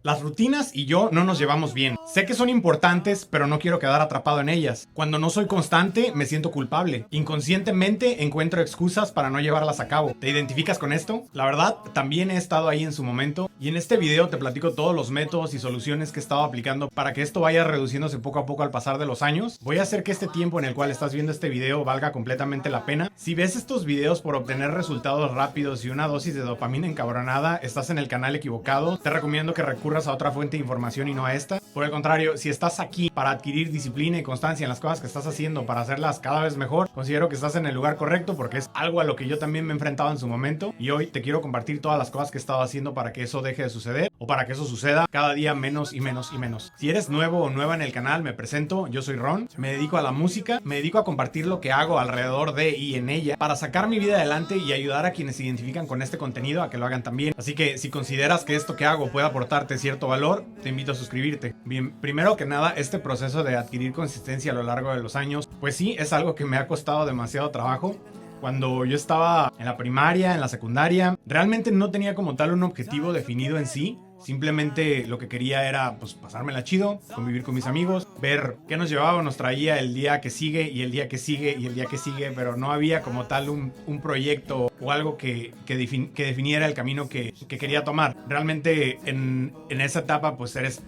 Las rutinas y yo no nos llevamos bien. Sé que son importantes, pero no quiero quedar atrapado en ellas. Cuando no soy constante, me siento culpable. Inconscientemente encuentro excusas para no llevarlas a cabo. ¿Te identificas con esto? La verdad, también he estado ahí en su momento, y en este video te platico todos los métodos y soluciones que he estado aplicando para que esto vaya reduciéndose poco a poco al pasar de los años. Voy a hacer que este tiempo en el cual estás viendo este video valga completamente la pena. Si ves estos videos por obtener resultados rápidos y una dosis de dopamina encabronada, estás en el canal equivocado. Te recomiendo que recurras a otra fuente de información y no a esta. Por el contrario, si estás aquí para adquirir disciplina y constancia en las cosas que estás haciendo para hacerlas cada vez mejor, considero que estás en el lugar correcto, porque es algo a lo que yo también me he enfrentado en su momento, y hoy te quiero compartir todas las cosas que he estado haciendo para que eso deje de suceder, o para que eso suceda cada día menos y menos y menos. Si eres nuevo o nueva en el canal, me presento, yo soy Ron, me dedico a la música, me dedico a compartir lo que hago alrededor de y en ella para sacar mi vida adelante y ayudar a quienes se identifican con este contenido a que lo hagan también. Así que si consideras que esto que hago puede aportarte cierto valor, te invito a suscribirte. Bien, primero que nada, este proceso de adquirir consistencia a lo largo de los años, pues sí, es algo que me ha costado demasiado trabajo. Cuando yo estaba en la primaria, en la secundaria, realmente no tenía como tal un objetivo definido en sí. Simplemente lo que quería era pues pasármela chido, convivir con mis amigos, ver qué nos llevaba o nos traía el día que sigue y el día que sigue y el día que sigue, pero no había como tal un proyecto o algo que definiera el camino que quería tomar. Realmente en esa etapa pues eres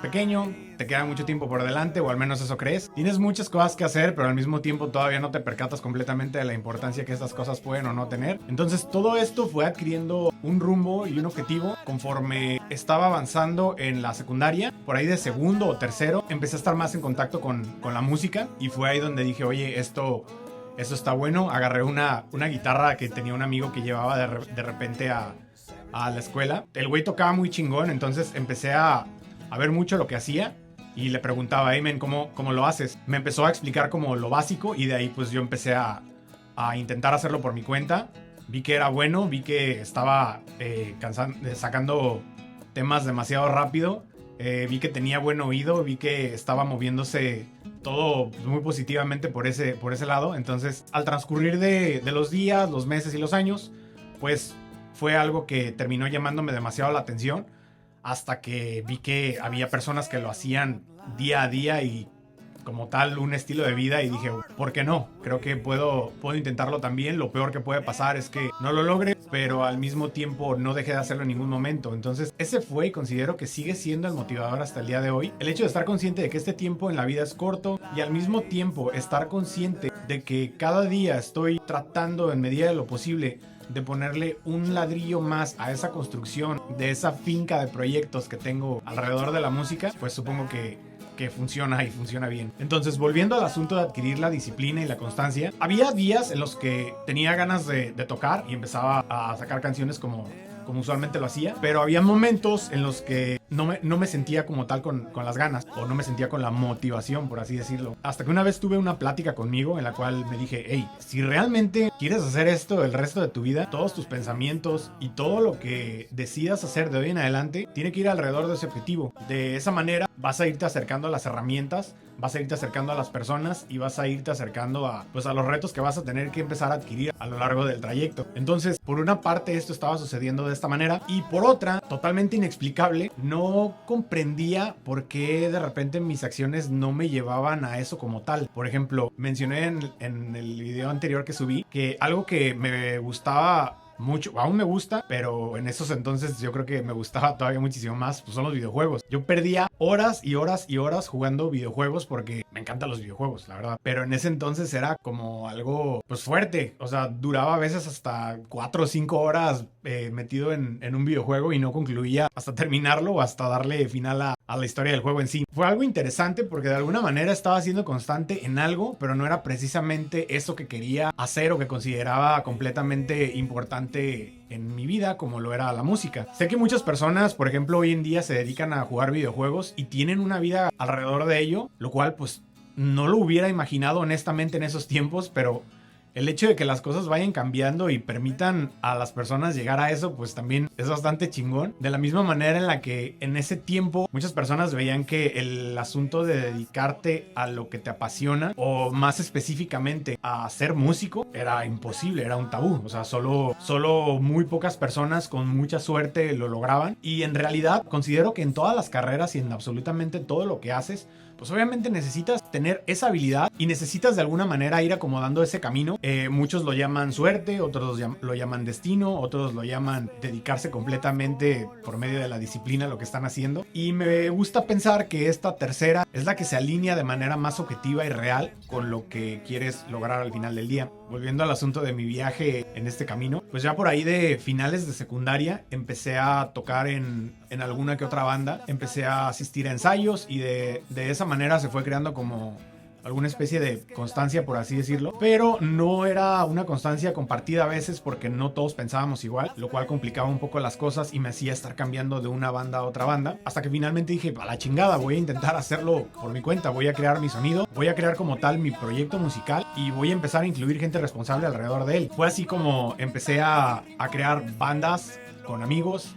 pequeño, te queda mucho tiempo por delante, o al menos eso crees. Tienes muchas cosas que hacer, pero al mismo tiempo todavía no te percatas completamente de la importancia que estas cosas pueden o no tener. Entonces todo esto fue adquiriendo un rumbo y un objetivo conforme estaba avanzando en la secundaria. Por ahí de segundo o tercero empecé a estar más en contacto con la música, y fue ahí donde dije, oye, esto está bueno. Agarré una guitarra que tenía un amigo que llevaba de repente a la escuela. El güey tocaba muy chingón, entonces empecé a ver mucho lo que hacía y le preguntaba, hey men, ¿cómo lo haces? Me empezó a explicar como lo básico, y de ahí pues yo empecé a intentar hacerlo por mi cuenta. Vi que era bueno, vi que estaba sacando temas demasiado rápido, vi que tenía buen oído, vi que estaba moviéndose todo muy positivamente por ese lado. Entonces al transcurrir de los días, los meses y los años, pues fue algo que terminó llamándome demasiado la atención, hasta que vi que había personas que lo hacían día a día y como tal un estilo de vida, y dije, ¿por qué no? Creo que puedo intentarlo también. Lo peor que puede pasar es que no lo logre, pero al mismo tiempo no deje de hacerlo en ningún momento. Entonces ese fue, y considero que sigue siendo el motivador hasta el día de hoy. El hecho de estar consciente de que este tiempo en la vida es corto, y al mismo tiempo estar consciente de que cada día estoy tratando en medida de lo posible de ponerle un ladrillo más a esa construcción de esa finca de proyectos que tengo alrededor de la música, pues supongo que funciona, y funciona bien. Entonces, volviendo al asunto de adquirir la disciplina y la constancia, había días en los que tenía ganas de tocar y empezaba a sacar canciones como usualmente lo hacía, pero había momentos en los que no me sentía como tal con las ganas, o no me sentía con la motivación, por así decirlo. Hasta que una vez tuve una plática conmigo en la cual me dije, hey, si realmente quieres hacer esto el resto de tu vida, todos tus pensamientos y todo lo que decidas hacer de hoy en adelante tiene que ir alrededor de ese objetivo. De esa manera vas a irte acercando a las herramientas, vas a irte acercando a las personas, y vas a irte acercando a los retos que vas a tener que empezar a adquirir a lo largo del trayecto. Entonces, por una parte esto estaba sucediendo de esta manera, y por otra, totalmente inexplicable, no comprendía por qué de repente mis acciones no me llevaban a eso como tal. Por ejemplo, mencioné en el video anterior que subí que algo que me gustaba mucho, aún me gusta, pero en esos entonces yo creo que me gustaba todavía muchísimo más, pues son los videojuegos. Yo perdía horas y horas y horas jugando videojuegos porque me encantan los videojuegos, la verdad. Pero en ese entonces era como algo pues fuerte, o sea, duraba a veces hasta 4 o 5 horas metido en un videojuego, y no concluía hasta terminarlo o hasta darle final a la historia del juego en sí. Fue algo interesante porque de alguna manera estaba siendo constante en algo, pero no era precisamente eso que quería hacer o que consideraba completamente importante en mi vida, como lo era la música. Sé que muchas personas, por ejemplo, hoy en día se dedican a jugar videojuegos y tienen una vida alrededor de ello, lo cual pues no lo hubiera imaginado honestamente en esos tiempos, pero El hecho de que las cosas vayan cambiando y permitan a las personas llegar a eso, pues también es bastante chingón. De la misma manera en la que en ese tiempo muchas personas veían que el asunto de dedicarte a lo que te apasiona, o más específicamente a ser músico, era imposible, era un tabú. O sea, solo muy pocas personas con mucha suerte lo lograban. Y en realidad considero que en todas las carreras y en absolutamente todo lo que haces, pues obviamente necesitas tener esa habilidad y necesitas de alguna manera ir acomodando ese camino. Muchos lo llaman suerte, otros lo llaman destino, otros lo llaman dedicarse completamente por medio de la disciplina a lo que están haciendo. Y me gusta pensar que esta tercera es la que se alinea de manera más objetiva y real con lo que quieres lograr al final del día. Volviendo al asunto de mi viaje en este camino, pues ya por ahí de finales de secundaria empecé a tocar en alguna que otra banda, empecé a asistir a ensayos y de esa manera se fue creando como alguna especie de constancia, por así decirlo, pero no era una constancia compartida a veces porque no todos pensábamos igual, lo cual complicaba un poco las cosas y me hacía estar cambiando de una banda a otra banda, hasta que finalmente dije, a la chingada, voy a intentar hacerlo por mi cuenta, voy a crear mi sonido, voy a crear como tal mi proyecto musical y voy a empezar a incluir gente responsable alrededor de él. Fue así como empecé a crear bandas con amigos,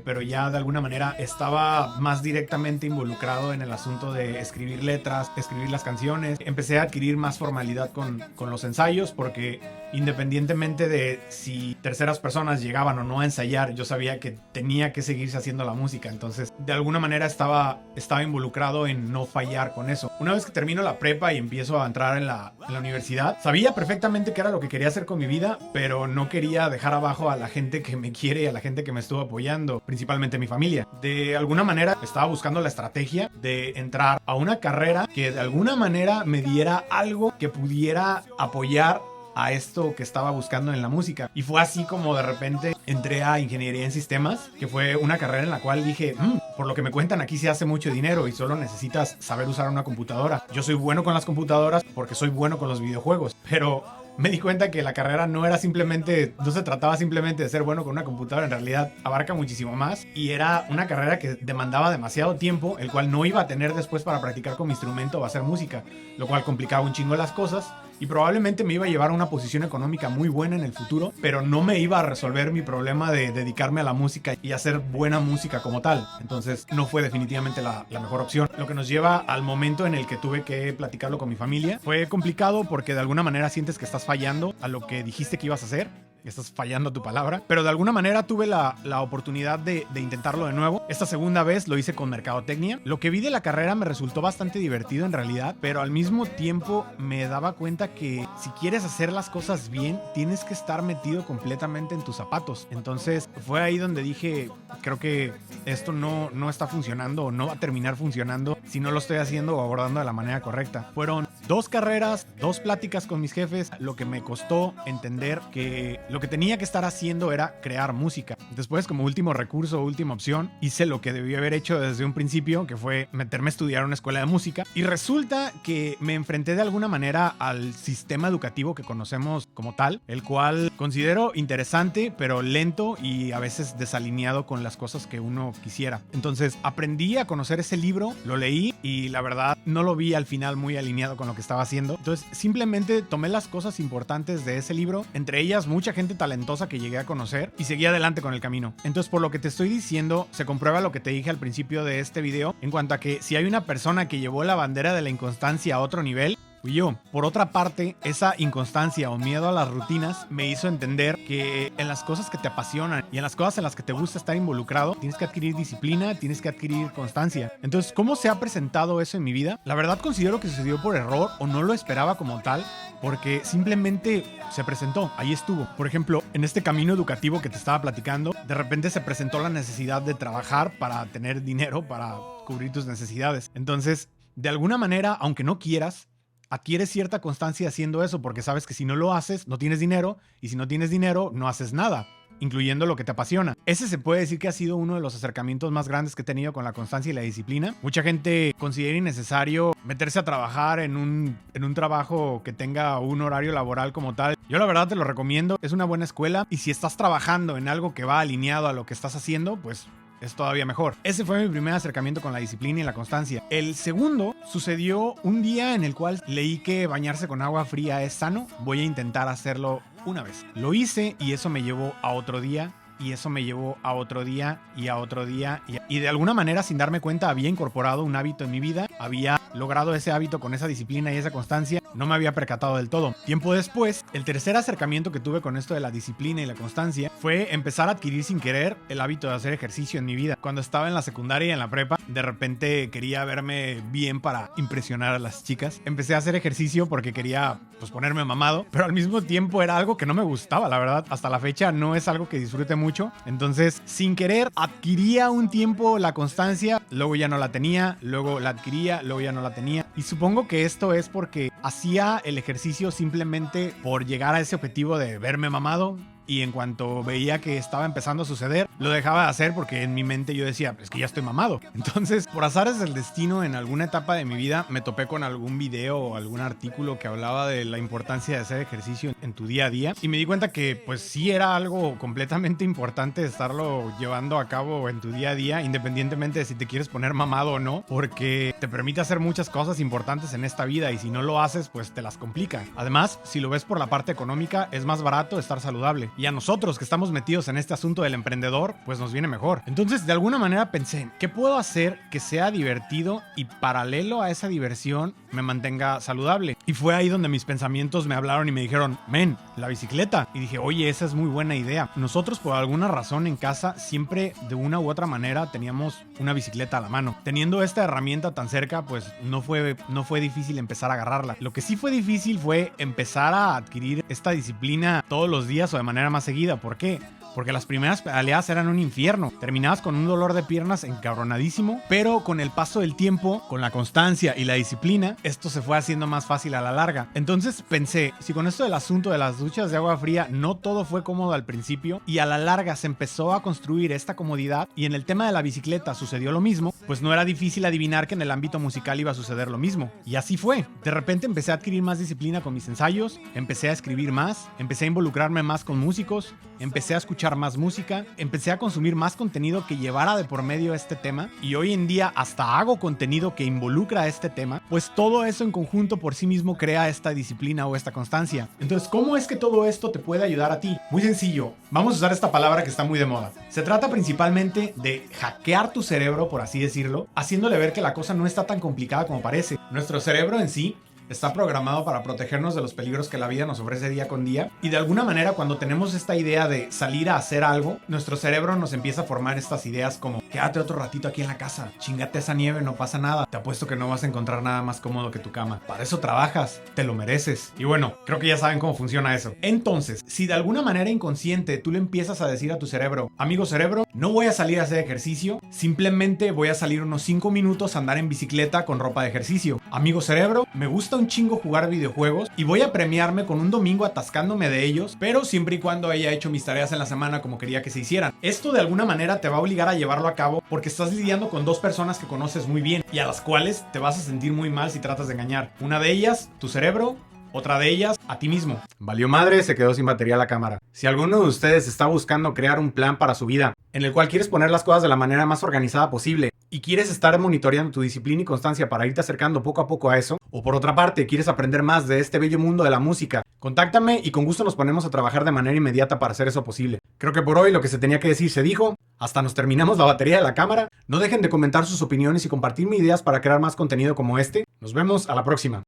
pero ya de alguna manera estaba más directamente involucrado en el asunto de escribir letras, escribir las canciones. Empecé a adquirir más formalidad con los ensayos porque independientemente de si terceras personas llegaban o no a ensayar, yo sabía que tenía que seguirse haciendo la música. Entonces de alguna manera estaba involucrado en no fallar con eso. Una vez que termino la prepa y empiezo a entrar en la universidad, sabía perfectamente qué era lo que quería hacer con mi vida, pero no quería dejar abajo a la gente que me quiere y a la gente que me estuvo apoyando, principalmente mi familia. De alguna manera estaba buscando la estrategia de entrar a una carrera que de alguna manera me diera algo que pudiera apoyar a esto que estaba buscando en la música. Y fue así como de repente entré a ingeniería en sistemas, que fue una carrera en la cual dije, por lo que me cuentan aquí se hace mucho dinero y solo necesitas saber usar una computadora. Yo soy bueno con las computadoras porque soy bueno con los videojuegos, pero me di cuenta que la carrera no se trataba simplemente de ser bueno con una computadora, en realidad abarca muchísimo más y era una carrera que demandaba demasiado tiempo, el cual no iba a tener después para practicar con mi instrumento o hacer música, lo cual complicaba un chingo las cosas y probablemente me iba a llevar a una posición económica muy buena en el futuro, pero no me iba a resolver mi problema de dedicarme a la música y hacer buena música como tal. Entonces no fue definitivamente la mejor opción. Lo que nos lleva al momento en el que tuve que platicarlo con mi familia. Fue complicado porque de alguna manera sientes que estás fallando a lo que dijiste que ibas a hacer. Estás fallando a tu palabra, pero de alguna manera tuve la oportunidad de intentarlo de nuevo. Esta segunda vez lo hice con mercadotecnia. Lo que vi de la carrera me resultó bastante divertido en realidad, pero al mismo tiempo me daba cuenta que si quieres hacer las cosas bien, tienes que estar metido completamente en tus zapatos. Entonces fue ahí donde dije, creo que esto no está funcionando o no va a terminar funcionando si no lo estoy haciendo o abordando de la manera correcta. Fueron 2 carreras, 2 pláticas con mis jefes, lo que me costó entender que lo que tenía que estar haciendo era crear música. Después, como último recurso, última opción, hice lo que debí haber hecho desde un principio, que fue meterme a estudiar una escuela de música. Y resulta que me enfrenté de alguna manera al sistema educativo que conocemos como tal, el cual considero interesante, pero lento y a veces desalineado con las cosas que uno quisiera. Entonces, aprendí a conocer ese libro, lo leí y la verdad no lo vi al final muy alineado con lo que estaba haciendo. Entonces, simplemente tomé las cosas importantes de ese libro, entre ellas mucha gente talentosa que llegué a conocer y seguí adelante con el camino. Entonces, por lo que te estoy diciendo, se comprueba lo que te dije al principio de este video en cuanto a que si hay una persona que llevó la bandera de la inconstancia a otro nivel, fui yo. Por otra parte, esa inconstancia o miedo a las rutinas me hizo entender que en las cosas que te apasionan y en las cosas en las que te gusta estar involucrado, tienes que adquirir disciplina, tienes que adquirir constancia. Entonces, ¿cómo se ha presentado eso en mi vida? La verdad considero que sucedió por error o no lo esperaba como tal, porque simplemente se presentó, ahí estuvo. Por ejemplo, en este camino educativo que te estaba platicando, de repente se presentó la necesidad de trabajar para tener dinero, para cubrir tus necesidades. Entonces, de alguna manera, aunque no quieras, adquieres cierta constancia haciendo eso porque sabes que si no lo haces, no tienes dinero y si no tienes dinero, no haces nada, incluyendo lo que te apasiona. Ese se puede decir que ha sido uno de los acercamientos más grandes que he tenido con la constancia y la disciplina. Mucha gente considera innecesario meterse a trabajar en un trabajo que tenga un horario laboral como tal. Yo la verdad te lo recomiendo, es una buena escuela y si estás trabajando en algo que va alineado a lo que estás haciendo, pues es todavía mejor. Ese fue mi primer acercamiento con la disciplina y la constancia. El segundo sucedió un día en el cual leí que bañarse con agua fría es sano. Voy a intentar hacerlo una vez. Lo hice y eso me llevó a otro día. Y eso me llevó a otro día y a otro día. Y de alguna manera, sin darme cuenta, había incorporado un hábito en mi vida. Había logrado ese hábito con esa disciplina y esa constancia. No me había percatado del todo. Tiempo después, el tercer acercamiento que tuve con esto de la disciplina y la constancia fue empezar a adquirir sin querer el hábito de hacer ejercicio en mi vida. Cuando estaba en la secundaria y en la prepa, de repente quería verme bien para impresionar a las chicas. Empecé a hacer ejercicio porque quería, pues, ponerme mamado. Pero al mismo tiempo era algo que no me gustaba, la verdad. Hasta la fecha no es algo que disfrute mucho. Entonces, sin querer, adquiría un tiempo la constancia, luego ya no la tenía, luego la adquiría, luego ya no la tenía. Y supongo que esto es porque hacía el ejercicio simplemente por llegar a ese objetivo de verme mamado. Y en cuanto veía que estaba empezando a suceder, lo dejaba de hacer porque en mi mente yo decía, es que ya estoy mamado. Entonces, por azares del destino, en alguna etapa de mi vida me topé con algún video o algún artículo que hablaba de la importancia de hacer ejercicio en tu día a día. Y me di cuenta que pues sí era algo completamente importante estarlo llevando a cabo en tu día a día, independientemente de si te quieres poner mamado o no, porque te permite hacer muchas cosas importantes en esta vida y si no lo haces, pues te las complica. Además, si lo ves por la parte económica, es más barato estar saludable. Y a nosotros que estamos metidos en este asunto del emprendedor, pues nos viene mejor. Entonces, de alguna manera pensé, ¿qué puedo hacer que sea divertido y paralelo a esa diversión me mantenga saludable? Y fue ahí donde mis pensamientos me hablaron y me dijeron, men, la bicicleta. Y dije, oye, esa es muy buena idea. Nosotros por alguna razón en casa siempre de una u otra manera teníamos una bicicleta a la mano. Teniendo esta herramienta tan cerca, pues no fue difícil empezar a agarrarla. Lo que sí fue difícil fue empezar a adquirir esta disciplina todos los días o de manera más seguida. ¿Por qué? Porque las primeras pedaleadas eran un infierno. Terminabas con un dolor de piernas encabronadísimo, pero con el paso del tiempo, con la constancia y la disciplina, esto se fue haciendo más fácil a la larga. Entonces pensé, si con esto del asunto de las duchas de agua fría no todo fue cómodo al principio y a la larga se empezó a construir esta comodidad y en el tema de la bicicleta sucedió lo mismo, pues no era difícil adivinar que en el ámbito musical iba a suceder lo mismo. Y así fue. De repente empecé a adquirir más disciplina con mis ensayos, empecé a escribir más, empecé a involucrarme más con músicos, empecé a escuchar más música, empecé a consumir más contenido que llevara de por medio este tema y hoy en día hasta hago contenido que involucra este tema, pues todo eso en conjunto por sí mismo crea esta disciplina o esta constancia. Entonces, ¿cómo es que todo esto te puede ayudar a ti? Muy sencillo, vamos a usar esta palabra que está muy de moda. Se trata principalmente de hackear tu cerebro, por así decirlo, haciéndole ver que la cosa no está tan complicada como parece. Nuestro cerebro en sí está programado para protegernos de los peligros que la vida nos ofrece día con día. Y de alguna manera, cuando tenemos esta idea de salir a hacer algo, nuestro cerebro nos empieza a formar estas ideas como, quédate otro ratito aquí en la casa, chingate esa nieve, no pasa nada. Te apuesto que no vas a encontrar nada más cómodo que tu cama. Para eso trabajas, te lo mereces. Y bueno, creo que ya saben cómo funciona eso. Entonces, si de alguna manera inconsciente tú le empiezas a decir a tu cerebro, amigo cerebro, no voy a salir a hacer ejercicio, simplemente voy a salir unos 5 minutos a andar en bicicleta con ropa de ejercicio. Amigo cerebro, me gusta un chingo jugar videojuegos y voy a premiarme con un domingo atascándome de ellos, pero siempre y cuando haya hecho mis tareas en la semana como quería que se hicieran. Esto de alguna manera te va a obligar a llevarlo a cabo porque estás lidiando con dos personas que conoces muy bien y a las cuales te vas a sentir muy mal si tratas de engañar. Una de ellas, tu cerebro. Otra de ellas, a ti mismo. Valió madre, se quedó sin batería la cámara. Si alguno de ustedes está buscando crear un plan para su vida, en el cual quieres poner las cosas de la manera más organizada posible y quieres estar monitoreando tu disciplina y constancia para irte acercando poco a poco a eso, o por otra parte, quieres aprender más de este bello mundo de la música, contáctame y con gusto nos ponemos a trabajar de manera inmediata para hacer eso posible. Creo que por hoy lo que se tenía que decir se dijo. Hasta nos terminamos la batería de la cámara. No dejen de comentar sus opiniones y compartirme ideas para crear más contenido como este. Nos vemos a la próxima.